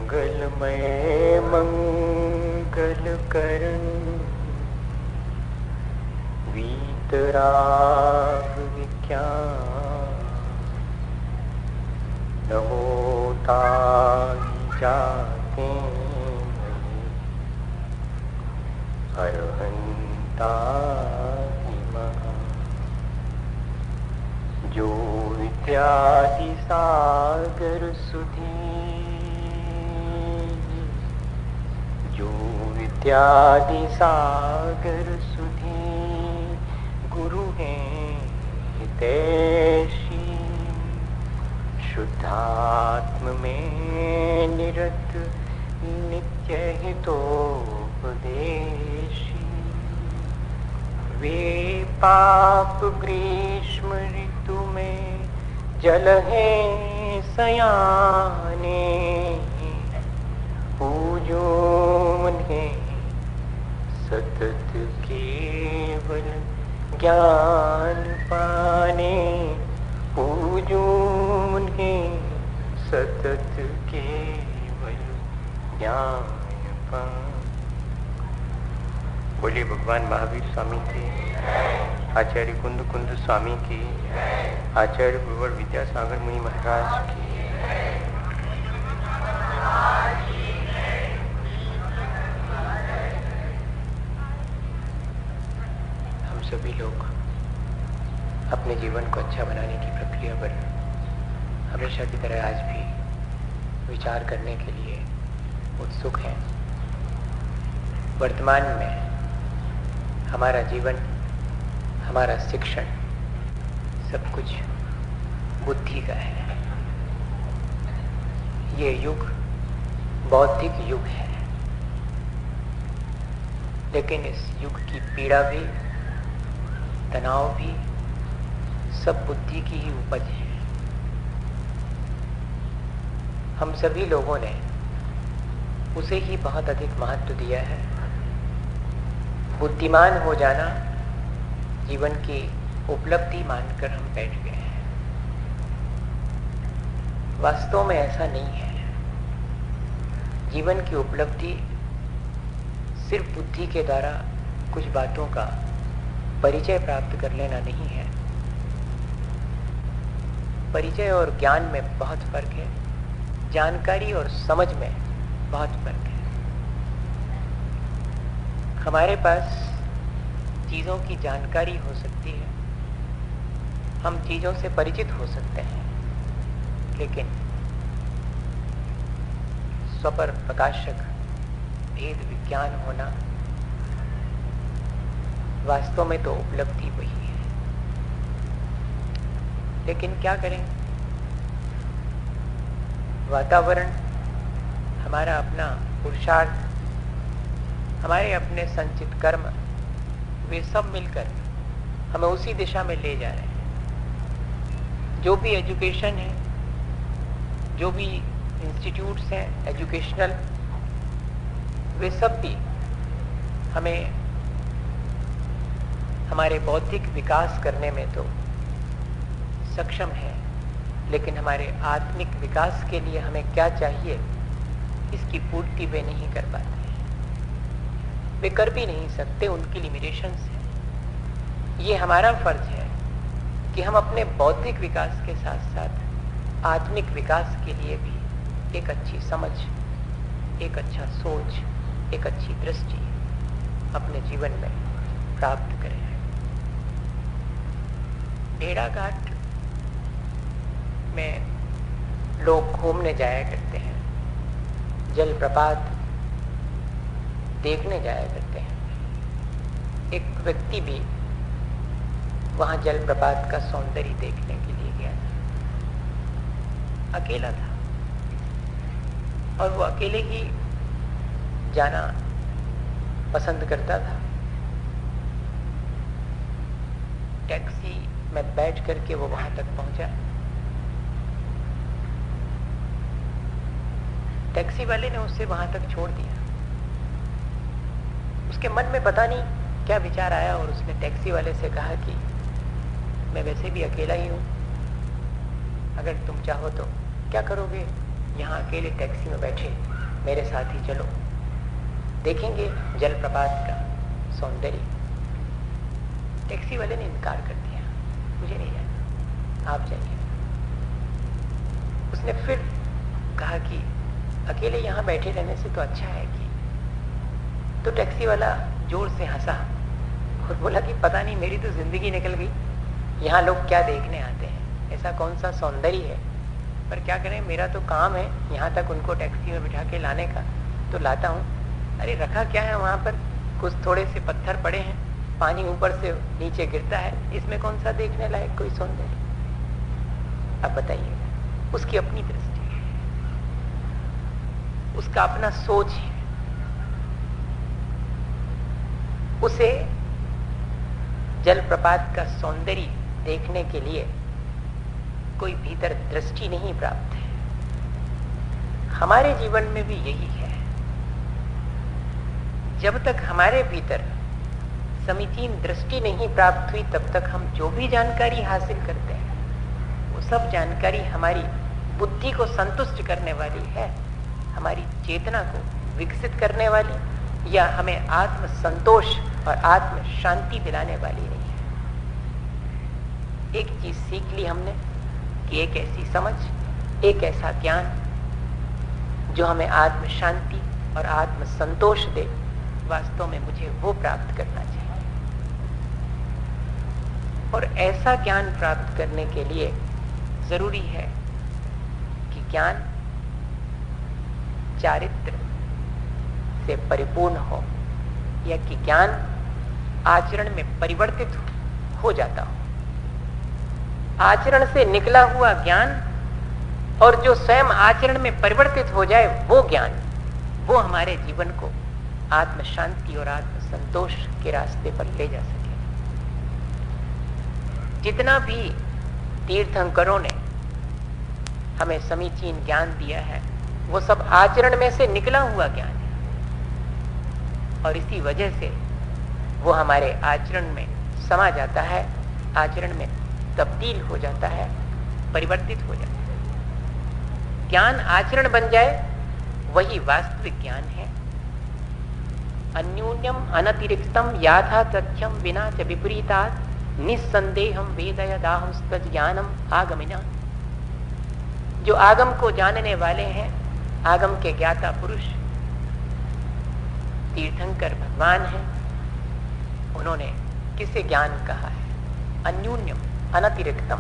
मंगलमय मंगल करण वीतराग विज्ञान नमोता जाते अरहंता जो विद्यादि सागर सुधी जो विद्यादि सागर सुधी गुरु हैं हितैषी शुद्धात्म में निरत नित्य हितोपदेशी वे पाप ग्रीष्म ऋतु में जल है सयाने पूजो उन्हें सतत केवल ज्ञान पाने पूजो उन्हें सतत केवल ज्ञान पाने। बोलिए भगवान महावीर स्वामी की, आचार्य कुंद कुंद स्वामी की, आचार्य गुरुवर विद्यासागर मुनि महाराज की। हम सभी लोग अपने जीवन को अच्छा बनाने की प्रक्रिया पर हमेशा की तरह आज भी विचार करने के लिए उत्सुक हैं। वर्तमान में हमारा जीवन, हमारा शिक्षण सब कुछ बुद्धि का है। ये युग बौद्धिक युग है, लेकिन इस युग की पीड़ा भी, तनाव भी सब बुद्धि की ही उपज है। हम सभी लोगों ने उसे ही बहुत अधिक महत्व दिया है। बुद्धिमान हो जाना जीवन की उपलब्धि मानकर हम बैठ गए हैं। वास्तव में ऐसा नहीं है। जीवन की उपलब्धि सिर्फ बुद्धि के द्वारा कुछ बातों का परिचय प्राप्त कर लेना नहीं है। परिचय और ज्ञान में बहुत फर्क है, जानकारी और समझ में बहुत फर्क है। हमारे पास चीज़ों की जानकारी हो सकती है, हम चीज़ों से परिचित हो सकते हैं, लेकिन स्वपर प्रकाशक भेद विज्ञान होना वास्तव में तो उपलब्धि वही है। लेकिन क्या करें, वातावरण, हमारा अपना पुरुषार्थ, हमारे अपने संचित कर्म, वे सब मिलकर हमें उसी दिशा में ले जा रहे हैं। जो भी एजुकेशन है, जो भी इंस्टीट्यूट्स हैं एजुकेशनल, वे सब भी हमें हमारे बौद्धिक विकास करने में तो सक्षम है, लेकिन हमारे आत्मिक विकास के लिए हमें क्या चाहिए, इसकी पूर्ति वे नहीं कर पाते। वे कर भी नहीं सकते, उनकी लिमिटेशंस हैं। ये हमारा फर्ज है कि हम अपने बौद्धिक विकास के साथ साथ आत्मिक विकास के लिए भी एक अच्छी समझ, एक अच्छा सोच, एक अच्छी दृष्टि अपने जीवन में प्राप्त करें। भेड़ाघाट में लोग घूमने जाया करते हैं, जलप्रपात देखने जाया करते हैं। एक व्यक्ति भी वहां जलप्रपात का सौंदर्य देखने के लिए गया था। अकेला था और वो अकेले ही जाना पसंद करता था। टैक्सी में बैठ करके वो वहां तक पहुंचा। टैक्सी वाले ने उसे वहां तक छोड़ दिया। उसके मन में पता नहीं क्या विचार आया और उसने टैक्सी वाले से कहा कि मैं वैसे भी अकेला ही हूँ, अगर तुम चाहो तो क्या करोगे यहाँ अकेले टैक्सी में बैठे। मेरे साथ ही चलो, देखेंगे जलप्रपात का सौंदर्य। टैक्सी वाले ने इनकार कर दिया, मुझे नहीं जाना, आप जाइए। उसने फिर कहा कि अकेले यहाँ बैठे रहने से तो अच्छा है कि, तो टैक्सी वाला जोर से हंसा और बोला कि पता नहीं मेरी तो जिंदगी निकल गई, यहाँ लोग क्या देखने आते हैं, ऐसा कौन सा सौंदर्य है, पर क्या करें, मेरा तो काम है यहाँ तक उनको टैक्सी में बिठा के लाने का, तो लाता हूँ। अरे रखा क्या है वहाँ पर, कुछ थोड़े से पत्थर पड़े हैं, पानी ऊपर से नीचे गिरता है, इसमें कौन सा देखने लायक कोई सौंदर्य। अब बताइए, उसकी अपनी दृष्टि है, उसका अपना सोच है, उसे जलप्रपात का सौंदर्य देखने के लिए कोई भीतर दृष्टि नहीं प्राप्त है। हमारे जीवन में भी यही है, जब तक हमारे भीतर समीचीन दृष्टि नहीं प्राप्त हुई तब तक हम जो भी जानकारी हासिल करते हैं वो सब जानकारी हमारी बुद्धि को संतुष्ट करने वाली है, हमारी चेतना को विकसित करने वाली या हमें आत्म संतोष और आत्म शांति दिलाने वाली नहीं है। एक चीज सीख ली हमने कि एक ऐसी समझ, एक ऐसा ज्ञान जो हमें आत्म शांति और आत्म संतोष दे, वास्तव में मुझे वो प्राप्त करना चाहिए। और ऐसा ज्ञान प्राप्त करने के लिए जरूरी है कि ज्ञान चारित्र से परिपूर्ण हो, या कि ज्ञान आचरण में परिवर्तित हो जाता हो। आचरण से निकला हुआ ज्ञान और जो स्वयं आचरण में परिवर्तित हो जाए वो ज्ञान, वो हमारे जीवन को आत्म शांति और आत्म संतोष के रास्ते पर ले जा सके। जितना भी तीर्थंकरों ने हमें समीचीन ज्ञान दिया है वो सब आचरण में से निकला हुआ ज्ञान है, और इसी वजह से वो हमारे आचरण में समा जाता है, आचरण में तब्दील हो जाता है, परिवर्तित हो जाता है। ज्ञान आचरण बन जाए वही वास्तविक ज्ञान है। अन्यून्यम अनतिरिक्तम याथा तथ्यम विना च विपरीतात् निस्संदेहम वेदयदाहुस्तज ज्ञानम आगमिना। जो आगम को जानने वाले हैं, आगम के ज्ञाता पुरुष तीर्थंकर भगवान हैं, उन्होंने किसे ज्ञान कहा है? अन्यून्यम अनतिरिक्तम,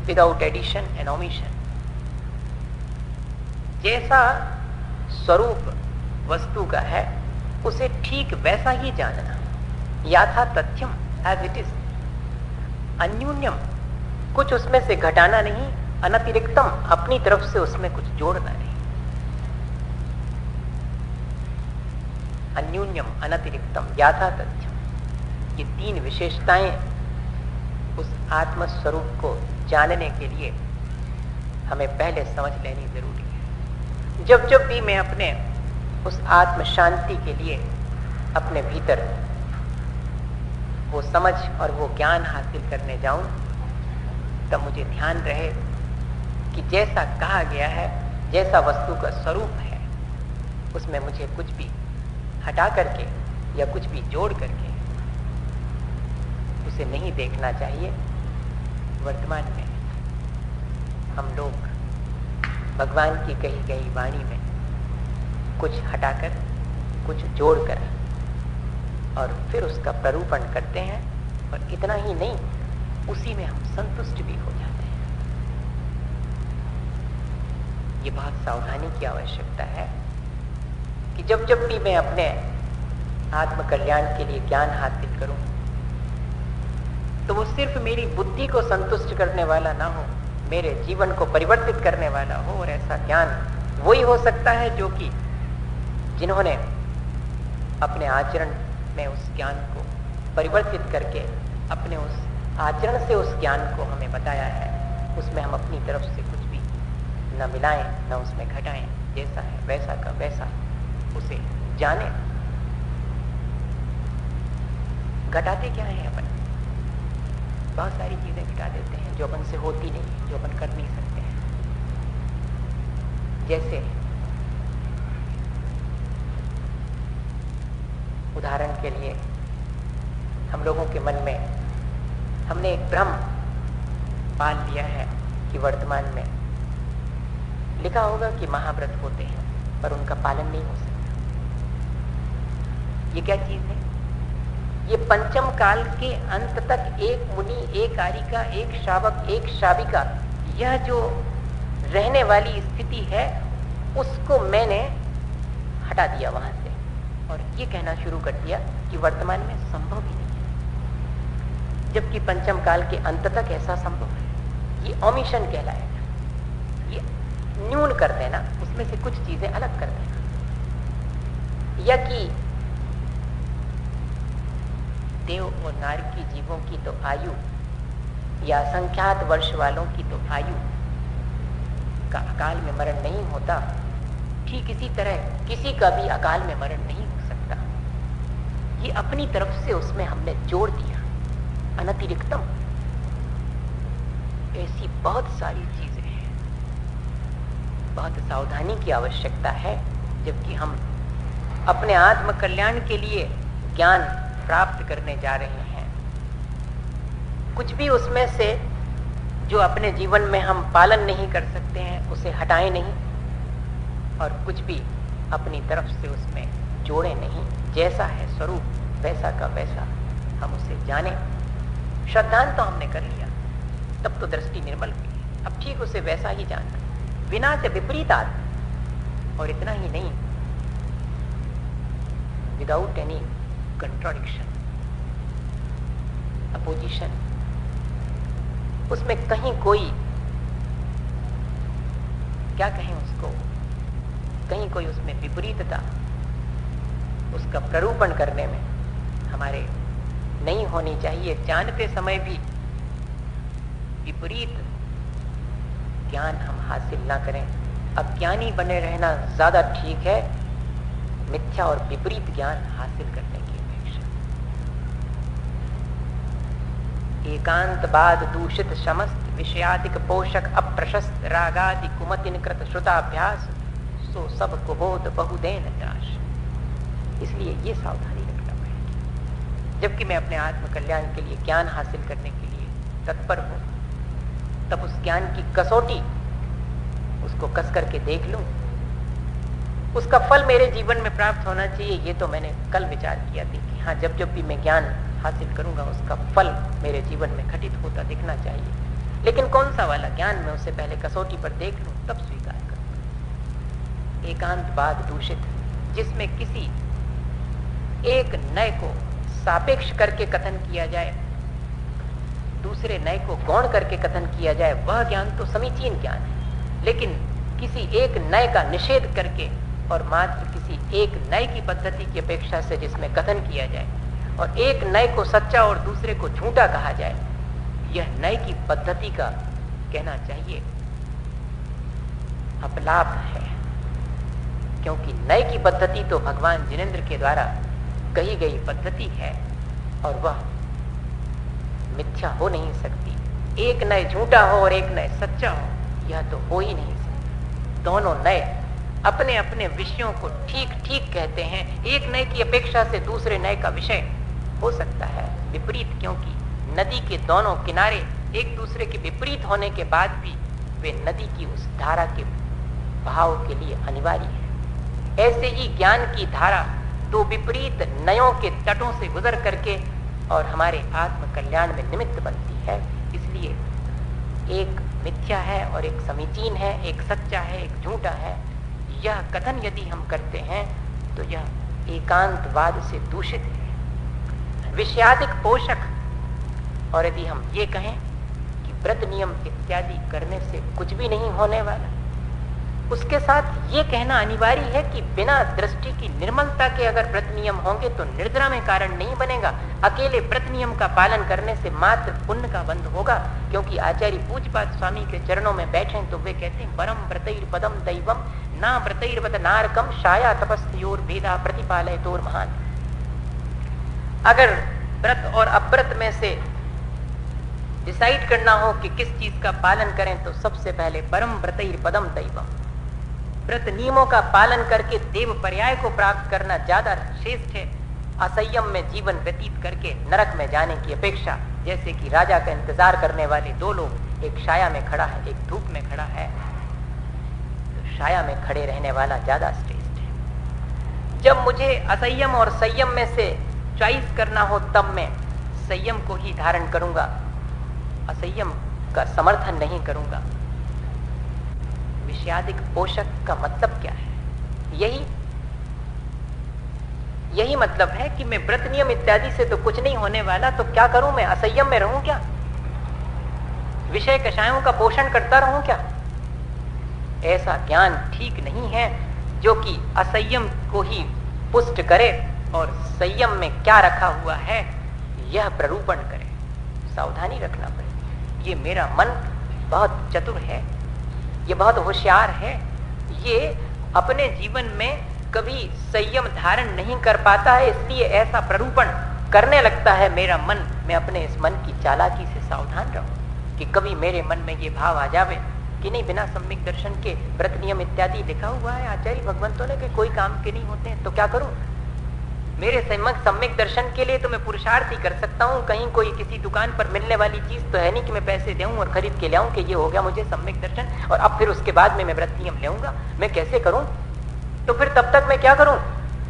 विदाउट एडिशन एंड ओमिशन। जैसा स्वरूप वस्तु का है उसे ठीक वैसा ही जानना, याथा तथ्यम एज इट इज। अन्यून्यम, कुछ उसमें से घटाना नहीं, अनतिरिक्तम, अपनी तरफ से उसमें कुछ जोड़ना नहीं। अन्यून्यम अनतिरिक्तम याथा तथ्यम, ये तीन विशेषताएं उस आत्म स्वरूप को जानने के लिए हमें पहले समझ लेनी जरूरी है। जब जब भी मैं अपने उस आत्म शांति के लिए अपने भीतर वो समझ और वो ज्ञान हासिल करने जाऊं, तब मुझे ध्यान रहे कि जैसा कहा गया है, जैसा वस्तु का स्वरूप है, उसमें मुझे कुछ भी हटा करके या कुछ भी जोड़ करके उसे नहीं देखना चाहिए। वर्तमान में हम लोग भगवान की कही गई वाणी में कुछ हटाकर, कुछ जोड़कर और फिर उसका प्ररूपण करते हैं, और इतना ही नहीं, उसी में हम संतुष्ट भी हो जाते हैं। ये बहुत सावधानी की आवश्यकता है कि जब जब भी मैं अपने आत्म कल्याण के लिए ज्ञान हासिल करूं तो वो सिर्फ मेरी बुद्धि को संतुष्ट करने वाला ना हो, मेरे जीवन को परिवर्तित करने वाला हो। और ऐसा ज्ञान वही हो सकता है जो कि जिन्होंने अपने आचरण में उस ज्ञान को परिवर्तित करके अपने उस आचरण से उस ज्ञान को हमें बताया है, उसमें हम अपनी तरफ से कुछ भी न मिलाएं न उसमें घटाएं, जैसा है वैसा का वैसा उसे जाने। घटाते क्या है अपन? बहुत सारी चीजें घटा देते हैं जो अपन से होती नहीं, जो अपन कर नहीं सकते हैं। जैसे उदाहरण के लिए हम लोगों के मन में हमने एक भ्रम पाल लिया है कि वर्तमान में लिखा होगा कि महाव्रत होते हैं पर उनका पालन नहीं हो सकता। ये क्या चीज है? ये पंचम काल के अंत तक एक मुनि, एक आरिका, एक शावक, एक शाविका, यह जो रहने वाली स्थिति है उसको मैंने हटा दिया वहां से और ये कहना शुरू कर दिया कि वर्तमान में संभव ही नहीं है, जबकि पंचम काल के अंत तक ऐसा संभव है। ये ओमिशन कहलाएगा, ये न्यून कर देना, उसमें से कुछ चीजें अलग कर देना, या कि देव और नारकी जीवों की तो आयु या असंख्यात वर्ष वालों की तो आयु का अकाल में मरण नहीं होता, ठीक इसी तरह किसी का भी अकाल में मरण नहीं हो सकता। ये अपनी तरफ से उसमें हमने जोड़ दिया अनतिरिक्तम। ऐसी बहुत सारी चीजें हैं, बहुत सावधानी की आवश्यकता है जबकि हम अपने आत्म कल्याण के लिए ज्ञान प्राप्त करने जा रहे हैं। कुछ भी उसमें से जो अपने जीवन में हम पालन नहीं कर सकते हैं उसे हटाएं नहीं, और कुछ भी अपनी तरफ से उसमें जोड़े नहीं। जैसा है स्वरूप वैसा का वैसा हम उसे जाने। श्रद्धांत तो हमने कर लिया, तब तो दृष्टि निर्मल हुई, अब ठीक उसे वैसा ही जानना, बिना से विपरीतात। और इतना ही नहीं, विदाउट एनी कंट्राडिक्शन, अपोजिशन, उसमें कहीं कोई, क्या कहें उसको, कहीं कोई उसमें विपरीतता उसका प्ररूपण करने में हमारे नहीं होनी चाहिए। जानते समय भी विपरीत ज्ञान हम हासिल ना करें। अज्ञानी बने रहना ज्यादा ठीक है मिथ्या और विपरीत ज्ञान हासिल करने की अपेक्षा। एकांतवाद दूषित समस्त विषयादिक पोषक अप्रशस्त रागादि कुमतिन कृत श्रुताभ्यास सो सब कुबोध बहुदेन त्राश। इसलिए ये सावधानी रखना पड़ेगी। जबकि मैं अपने आत्म कल्याण के लिए ज्ञान हासिल करने के लिए तत्पर हूं, तब उस ज्ञान की कसौटी उसको कस करके देख लूं, उसका फल मेरे जीवन में प्राप्त होना चाहिए। ये तो मैंने कल विचार किया था कि हाँ, जब जब भी मैं ज्ञान हासिल करूंगा उसका फल मेरे जीवन में घटित होता दिखना चाहिए। लेकिन कौन सा वाला ज्ञान, मैं उससे पहले कसौटी पर देख लूं तब स्वीकार करूंगा। एकांतवाद दूषित, जिसमें किसी एक नए को सापेक्ष करके कथन किया जाए, दूसरे नए को गौण करके कथन किया जाए, वह ज्ञान तो समीचीन ज्ञान है। लेकिन किसी एक नए का निषेध करके और मात्र किसी एक नए की पद्धति की अपेक्षा से जिसमें कथन किया जाए और एक नए को सच्चा और दूसरे को झूठा कहा जाए, यह नए की पद्धति का कहना चाहिए अपलाप है। क्योंकि नए की पद्धति तो भगवान जिनेंद्र के द्वारा कही गई पद्धति है और वह मिथ्या हो नहीं सकती। एक नए झूठा हो और एक नए सच्चा हो, यह तो हो ही नहीं सकता। दोनों नए अपने अपने विषयों को ठीक ठीक कहते हैं। एक नए की अपेक्षा से दूसरे नए का विषय हो सकता है विपरीत, क्योंकि नदी के दोनों किनारे एक दूसरे के विपरीत होने के बाद भी वे नदी की उस धारा के बहाव के लिए अनिवार्य है। ऐसे ही ज्ञान की धारा दो विपरीत नयों के तटों से गुजर करके और हमारे आत्म कल्याण में निमित्त बनती है। इसलिए एक मिथ्या है और एक समीचीन है, एक सच्चा है, एक झूठा है। यह कथन यदि हम करते हैं तो यह एकांतवाद से दूषित है, विषयादिक पोषक। और यदि हम ये कहें कि व्रत नियम इत्यादि करने से कुछ भी नहीं होने वाला, उसके साथ ये कहना अनिवार्य है कि बिना दृष्टि की निर्मलता के अगर व्रत नियम होंगे तो निर्जरा में कारण नहीं बनेगा। अकेले व्रत नियम का पालन करने से मात्र पुण्य का बंध होगा। क्योंकि आचार्य पूज्यपाद स्वामी के चरणों में बैठे तो वे कहते हैं परम व्रतैर पदम दैवम ना व्रतैर्वत नारकम शाया तपस्योर भेदा प्रतिपालय तोर महान। अगर व्रत और अव्रत में से डिसाइड करना हो कि किस चीज का पालन करें तो सबसे पहले परम व्रतैर पदम दैवम, व्रत नियमों का पालन करके देव पर्याय को प्राप्त करना ज्यादा श्रेष्ठ है असंयम में जीवन व्यतीत करके नरक में जाने की अपेक्षा। जैसे कि राजा का इंतजार करने वाले दो लोग, एक छाया में खड़ा है, एक धूप में खड़ा है, तो छाया में खड़े रहने वाला ज्यादा श्रेष्ठ है। जब मुझे असंयम और संयम में से चॉइस करना हो तब मैं संयम को ही धारण करूंगा, असंयम का समर्थन नहीं करूंगा। विषयादिक पोषक का मतलब क्या है? यही मतलब है कि मैं व्रत नियम इत्यादि से तो कुछ नहीं होने वाला, तो क्या करूं? मैं असंयम में रहूं क्या? विषय कषायों का पोषण करता रहूं क्या? ऐसा ज्ञान ठीक नहीं है जो कि असंयम को ही पुष्ट करे और संयम में क्या रखा हुआ है यह प्ररूपण करे। सावधानी रखना पड़े। ये मेरा मन बहुत चतुर है, ये बहुत होशियार है, ये अपने जीवन में कभी संयम धारण नहीं कर पाता है, इसलिए ऐसा प्ररूपण करने लगता है मेरा मन। मैं अपने इस मन की चालाकी से सावधान रहूं कि कभी मेरे मन में ये भाव आ जावे कि नहीं, बिना सम्यक दर्शन के व्रत नियम इत्यादि लिखा हुआ है आचार्य भगवंतों ने कि कोई काम के नहीं होते हैं, तो क्या करूं? मेरे सम्यक दर्शन के लिए तो मैं पुरुषार्थ ही कर सकता हूँ। कहीं कोई किसी दुकान पर मिलने वाली चीज तो है नहीं कि मैं पैसे दूं और खरीद के लाऊं कि ये हो गया मुझे सम्यक दर्शन और अब फिर उसके बाद में मैं व्रत नियम लेऊंगा। मैं कैसे करूं? तो फिर तब तक मैं क्या करूं?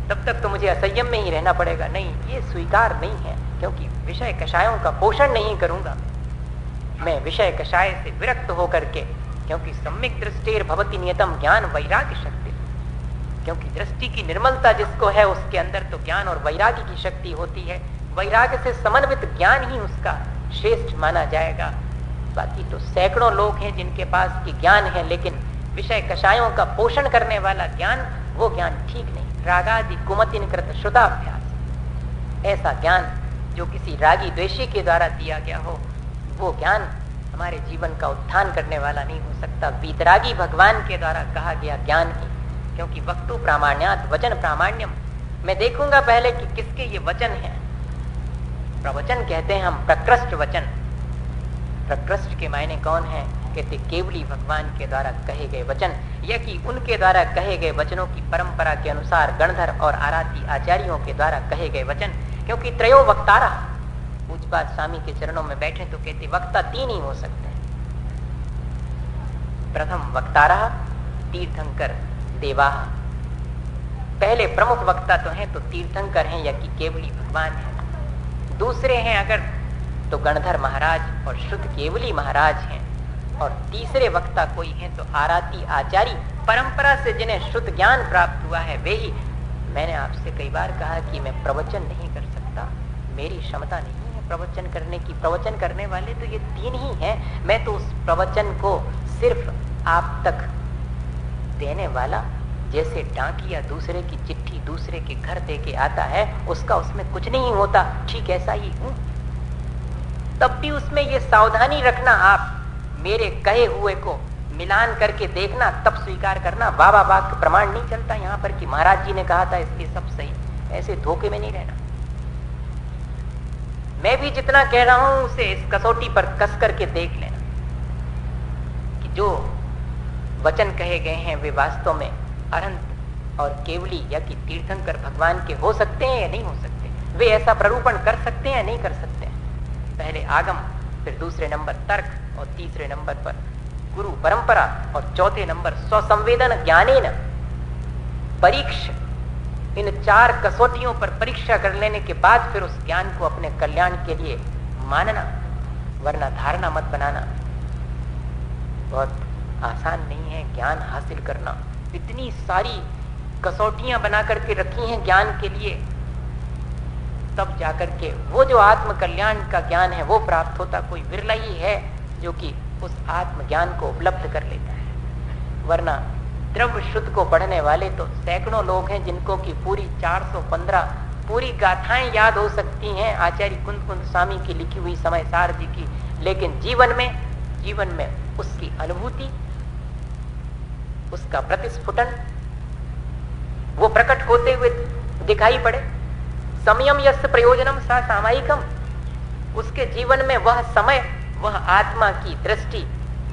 तब तक तो मुझे असंयम में ही रहना पड़ेगा। नहीं, ये स्वीकार नहीं है, क्योंकि विषय कषायों का पोषण नहीं करूंगा। मैं विषय कषाय से विरक्त होकर के, क्योंकि सम्यक दृष्टेर भवति नियतम ज्ञान वैराग्य शक्ति, क्योंकि दृष्टि की निर्मलता जिसको है उसके अंदर तो ज्ञान और वैराग्य की शक्ति होती है। वैराग्य से समन्वित ज्ञान ही उसका श्रेष्ठ माना जाएगा। बाकी तो सैकड़ों लोग हैं जिनके पास की ज्ञान है, लेकिन विषय कषायों का पोषण करने वाला ज्ञान, वो ज्ञान ठीक नहीं। रागादि कुमतिन कृत श्रुताभ्यास, ऐसा ज्ञान जो किसी रागी द्वेषी के द्वारा दिया गया हो, वो ज्ञान हमारे जीवन का उत्थान करने वाला नहीं हो सकता। वीतरागी भगवान के द्वारा कहा गया ज्ञान ही, क्योंकि वक्तु प्रामाण्यात वचन प्रामाण्यम। मैं देखूंगा पहले कि किसके ये वचन हैं। प्रवचन कहते हैं हम प्रकृष्ट वचन। प्रकृष्ट के मायने कौन है? कहते केवली भगवान के द्वारा कहे गए वचन, या कि उनके द्वारा कहे गए वचनों की परंपरा के अनुसार गणधर और आराती आचार्यों के द्वारा कहे गए वचन। क्योंकि त्रयो वक्तारा, पूज्यपाद स्वामी के चरणों में बैठे तो कहते वक्ता तीन ही हो सकते हैं। प्रथम वक्तारा तीर्थंकर देवाः, पहले प्रमुख वक्ता तो हैं तो तीर्थंकर हैं या कि केवली भगवान हैं। दूसरे हैं अगर तो गणधर महाराज और शुद्ध केवली महाराज हैं। और तीसरे वक्ता कोई हैं तो आराती आचार्य, परंपरा से जिन्हें शुद्ध ज्ञान प्राप्त हुआ है वे ही। मैंने आपसे कई बार कहा कि मैं प्रवचन नहीं कर सकता, मेरी क्षमता नहीं है प्रवचन करने की। प्रवचन करने वाले तो ये तीन ही हैं। मैं तो उस प्रवचन को सिर्फ आप तक देने वाला, जैसे डाकिया दूसरे की चिट्ठी दूसरे के घर दे के आता है, उसका उसमें कुछ नहीं होता, ठीक ऐसा ही हूं। तब भी उसमें ये सावधानी रखना, आप मेरे कहे हुए को मिलान करके देखना, तब स्वीकार करना। वाह वाक्य प्रमाण नहीं चलता यहाँ पर कि महाराज जी ने कहा था इसलिए सब सही, ऐसे धोखे में नहीं रहना। मैं भी जितना कह रहा हूं उसे इस कसौटी पर कस करके देख लेना कि जो वचन कहे गए हैं वे वास्तव में अनंत और केवली या कि तीर्थंकर भगवान के हो सकते हैं या नहीं हो सकते। वे ऐसा प्ररूपण कर सकते हैं या नहीं कर सकते हैं। पहले आगम, फिर दूसरे नंबर तर्क और तीसरे नंबर पर गुरु परंपरा और चौथे नंबर स्वसंवेदन ज्ञानेन परीक्ष। इन चार कसौटियों पर परीक्षा कर लेने के बाद फिर उस ज्ञान को अपने कल्याण के लिए मानना, वरना धारणा मत बनाना। बहुत आसान नहीं है ज्ञान हासिल करना। इतनी सारी कसौटियां बना करके रखी हैं ज्ञान के लिए, तब जाकर के वो जो आत्म कल्याण का ज्ञान है वो प्राप्त होता। कोई विरला ही है जो कि उस आत्म ज्ञान को उपलब्ध कर लेता है, वरना द्रव्य शुद्ध को पढ़ने वाले तो सैकड़ों लोग हैं जिनको की पूरी 415 पूरी गाथाएं याद हो सकती हैं आचार्य कुंद स्वामी की लिखी हुई समय सार जी की, लेकिन जीवन में उसकी अनुभूति, उसका प्रतिस्फुटन वो प्रकट होते हुए दिखाई पड़े। समयम यस्य प्रयोजनम सा सामायिकम, उसके जीवन में वह समय, वह आत्मा की दृष्टि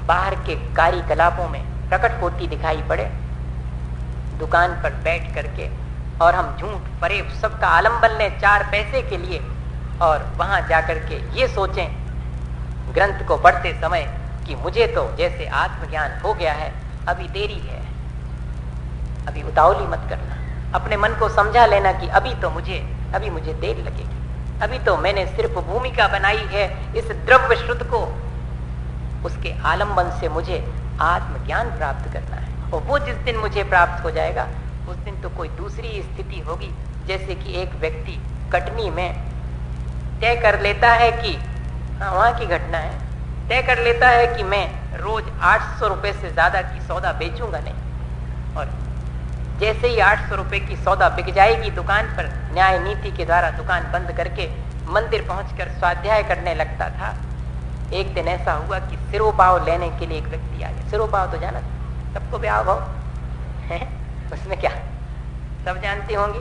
बाहर के कार्यकलापों में प्रकट होती दिखाई पड़े। दुकान पर बैठ करके और हम झूठ फरेब सबका आलम्बन लें 4 पैसे के लिए, और वहां जाकर के ये सोचें ग्रंथ को पढ़ते समय कि मुझे तो जैसे आत्मज्ञान हो गया है, अभी देरी है, अभी उतावली मत करना। अपने मन को समझा लेना कि अभी मुझे देर लगेगी, अभी तो मैंने सिर्फ भूमिका बनाई है इस द्रव्य श्रुत को, उसके आलंबन से मुझे आत्मज्ञान प्राप्त करना है। और वो जिस दिन मुझे प्राप्त हो जाएगा उस दिन तो कोई दूसरी स्थिति होगी। जैसे कि एक व्यक्ति कटनी में तय कर लेता है कि वहां की घटना है, तय कर लेता है कि मैं रोज 800 रुपए से ज्यादा की सौदा बेचूंगा नहीं, और जैसे ही 800 रुपए की सौदा बिक जाएगी दुकान पर, न्याय नीति के द्वारा दुकान बंद करके मंदिर पहुंचकर स्वाध्याय करने लगता था। एक दिन ऐसा हुआ कि सिरोपाव लेने के लिए एक व्यक्ति आ गया। सिरोपाव तो जाना सबको ब्याह भाव है, उसमें क्या सब जानते होंगे,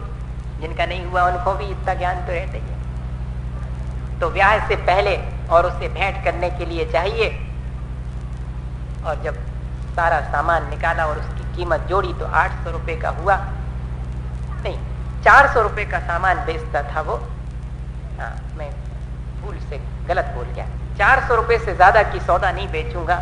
जिनका नहीं हुआ उनको भी इतना ज्ञान तो रहता ही है। तो ब्याह से पहले और उससे भेंट करने के लिए चाहिए, और जब सारा सामान निकाला और उसकी कीमत जोड़ी तो 800 रुपए का हुआ, नहीं 400 रुपए का सामान बेचता था वो। हाँ, मैं भूल से गलत बोल गया, 400 रुपए से ज्यादा की सौदा नहीं बेचूंगा,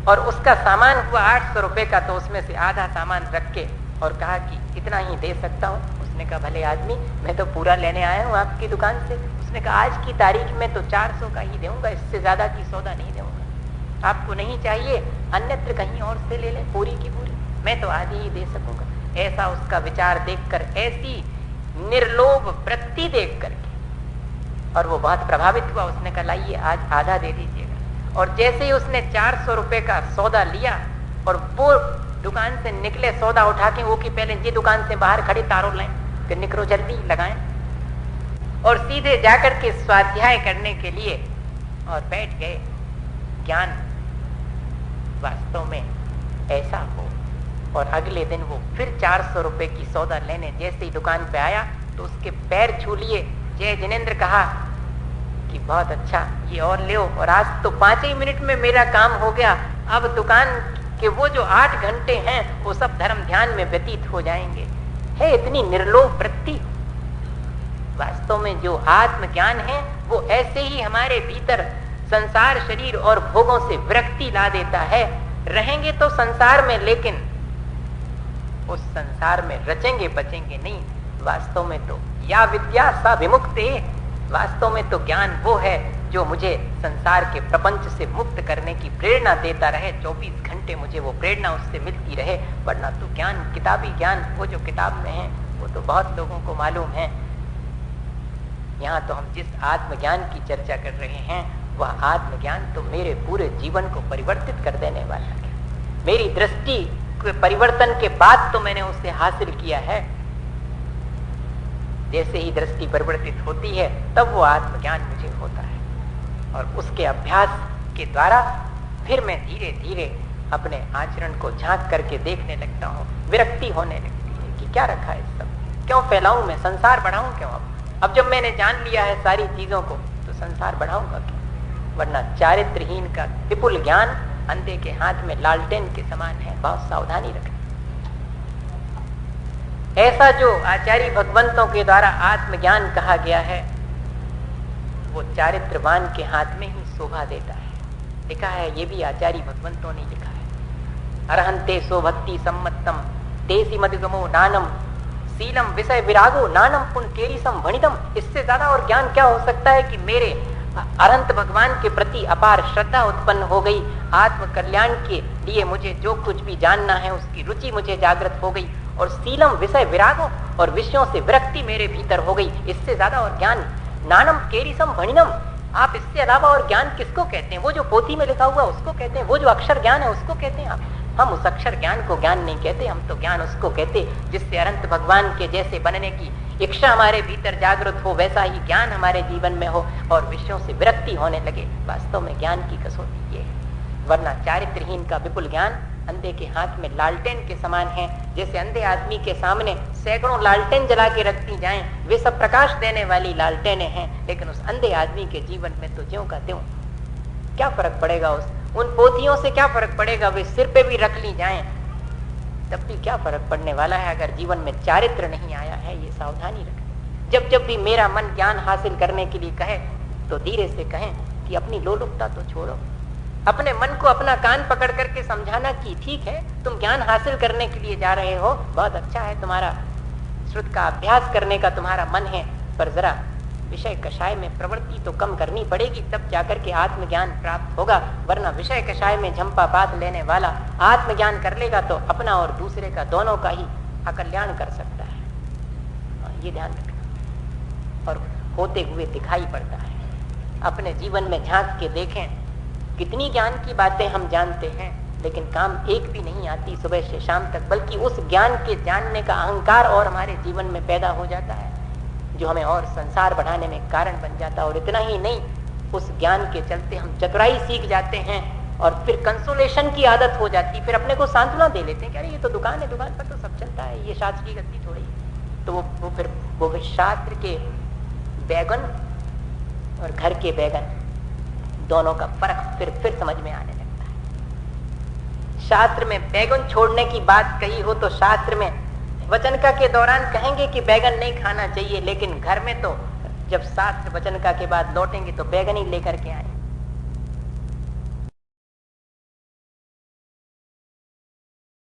और उसका सामान हुआ 800 रुपए का, तो उसमें से आधा सामान रख के और कहा कि इतना ही दे सकता हूँ। उसने कहा भले आदमी, मैं तो पूरा लेने आया हूँ आपकी दुकान से। उसने कहा आज की तारीख में तो 400 का ही दूंगा, इससे ज्यादा की सौदा नहीं दूंगा। आपको नहीं चाहिए अन्यत्र कहीं और से ले लें पूरी की पूरी, मैं तो आधी ही दे सकूंगा। ऐसा उसका विचार देखकर, ऐसी निर्लोभ वृत्ति देख करके, और वो बहुत प्रभावित हुआ। उसने कहा लाइए आज आधा दे दीजिएगा। और जैसे ही उसने 400 रुपए का सौदा लिया और वो दुकान से निकले सौदा उठा के, वो कि पहले जी दुकान से बाहर खड़े तारों लाएं, फिर निकलो जल्दी लगाएं, और सीधे जाकर के स्वाध्याय करने के लिए और बैठ गए। ज्ञान वास्तव में ऐसा हो। और अगले दिन वो फिर 400 रुपए की सौदा लेने जैसे ही दुकान पे आया तो उसके पैर छू लिए। जय जिनेंद्र कहा कि बहुत अच्छा, ये और ले, और आज तो 5 ही मिनट में मेरा काम हो गया। अब दुकान के वो जो 8 घंटे हैं वो सब धर्म ध्यान में व्यतीत हो जाएंगे। है इतनी निर्लोभ वृत्ति। वास्तव में जो आत्मज्ञान है वो ऐसे ही हमारे भीतर संसार, शरीर और भोगों से विरक्ति ला देता है। रहेंगे तो संसार में, लेकिन उस संसार में रचेंगे बचेंगे नहीं। वास्तव में तो या विद्या सा विमुक्ते, वास्तव में तो ज्ञान वो है जो मुझे संसार के प्रपंच से मुक्त करने की प्रेरणा देता रहे। 24 घंटे मुझे वो प्रेरणा उससे मिलती रहे। वरना तो ज्ञान, किताबी ज्ञान, वो जो किताब में है वो तो बहुत लोगों को मालूम है। यहाँ तो हम जिस आत्मज्ञान की चर्चा कर रहे हैं वह आत्मज्ञान तो मेरे पूरे जीवन को परिवर्तित कर देने वाला है। मेरी दृष्टि के परिवर्तन के बाद तो मैंने उसे हासिल किया है। जैसे ही दृष्टि परिवर्तित होती है तब वो आत्मज्ञान मुझे होता है, और उसके अभ्यास के द्वारा फिर मैं धीरे धीरे अपने आचरण को झांक करके देखने लगता हूँ। विरक्ति होने लगती है कि क्या रखा है सब, क्यों फैलाऊं मैं, संसार बढ़ाऊं क्यों। अब जब मैंने जान लिया है सारी चीजों को तो संसार बढ़ाऊंगा क्यों। वरना चारित्रहीन का विपुल ज्ञान अंधे के हाथ में लालटेन के समान है। बहुत सावधानी रखना। ऐसा जो आचार्य भगवंतों के द्वारा आत्मज्ञान कहा गया है वो चारित्रवान के हाथ में ही शोभा देता है। लिखा है, ये भी आचार्य भगवंतों ने लिखा है, अरहंते सो भक्ति सम्मतम तेसी मदिगमो नानम सीलम विषय विरागो नानम पुण्यकेरीसम भणितम। इससे ज्यादा और ज्ञान क्या हो सकता है कि मेरे अनंत भगवान के प्रति अपार श्रद्धा उत्पन्न हो गई। आत्म कल्याण के लिए मुझे जो कुछ भी जानना है उसकी रुचि मुझे जागृत हो गई, और सीलम विषय विरागो, और विषयों से विरक्ति मेरे भीतर हो गई। इससे ज्यादा और ज्ञान, नानम केरीसम भणिनम। आप इससे अलावा और ज्ञान किसको कहते हैं? वो जो पोथी में लिखा हुआ उसको कहते हैं, वो जो अक्षर ज्ञान है उसको कहते हैं आप। हम उस अक्षर ज्ञान को ज्ञान नहीं कहते, हम तो ज्ञान उसको कहते जिससे अनंत भगवान के जैसे बनने की इच्छा हमारे भीतर जागृत हो, वैसा ही ज्ञान हमारे जीवन में हो और विषयों से विरक्ति होने लगे। वास्तव में ज्ञान की कसौटी ये है। वरना चारित्रहीन का विपुल ज्ञान अंधे के हाथ में लालटेन के समान है। जैसे अंधे आदमी के सामने सैकड़ों लालटेन जला के रखती जाएं, वे सब प्रकाश देने वाली लालटेनें हैं, लेकिन उस अंधे आदमी के जीवन में तो ज्यों का त्यों। क्या फर्क पड़ेगा उन पोथियों से क्या फर्क पड़ेगा? वे सिर पे भी रख ली जाएं, तब भी क्या फर्क पड़ने वाला है अगर जीवन में चारित्र नहीं आया है। ये सावधानी रखें। जब जब भी मेरा मन ज्ञान हासिल करने के लिए कहे तो धीरे से कहें कि अपनी लोलुपता तो छोड़ो। अपने मन को अपना कान पकड़ करके समझाना कि ठीक है, तुम ज्ञान हासिल करने के लिए जा रहे हो, बहुत अच्छा है, तुम्हारा श्रुत का अभ्यास करने का तुम्हारा मन है, पर जरा विषय कषाय में प्रवृत्ति तो कम करनी पड़ेगी, तब जाकर के आत्मज्ञान प्राप्त होगा। वरना विषय कषाय में झंपा बात लेने वाला आत्मज्ञान कर लेगा तो अपना और दूसरे का दोनों का ही अकल्याण कर सकता है। ये ध्यान रखना। और होते हुए दिखाई पड़ता है। अपने जीवन में झांक के देखें, कितनी ज्ञान की बातें हम जानते हैं लेकिन काम एक भी नहीं आती सुबह से शाम तक, बल्कि उस ज्ञान के जानने का अहंकार और हमारे जीवन में पैदा हो जाता है जो हमें और संसार बढ़ाने में कारण बन जाता है। और इतना ही नहीं, उस ज्ञान के चलते हम चतुराई सीख जाते हैं और फिर कंसोलेशन की आदत हो जाती है। फिर अपने को सांत्वना दे लेते हैं कि अरे ये तो दुकान है, दुकान पर तो सब चलता है, ये शास्त्र की गति थोड़ी है। तो वो शास्त्र के बैगन और घर के बैगन दोनों का फर्क फिर समझ में आने लगता है। शास्त्र में बैगन छोड़ने की बात कही हो तो शास्त्र में वचनका के दौरान कहेंगे कि बैगन नहीं खाना चाहिए, लेकिन घर में तो जब शास्त्र वचनका के बाद लौटेंगे तो बैगन ही लेकर के आएंगे।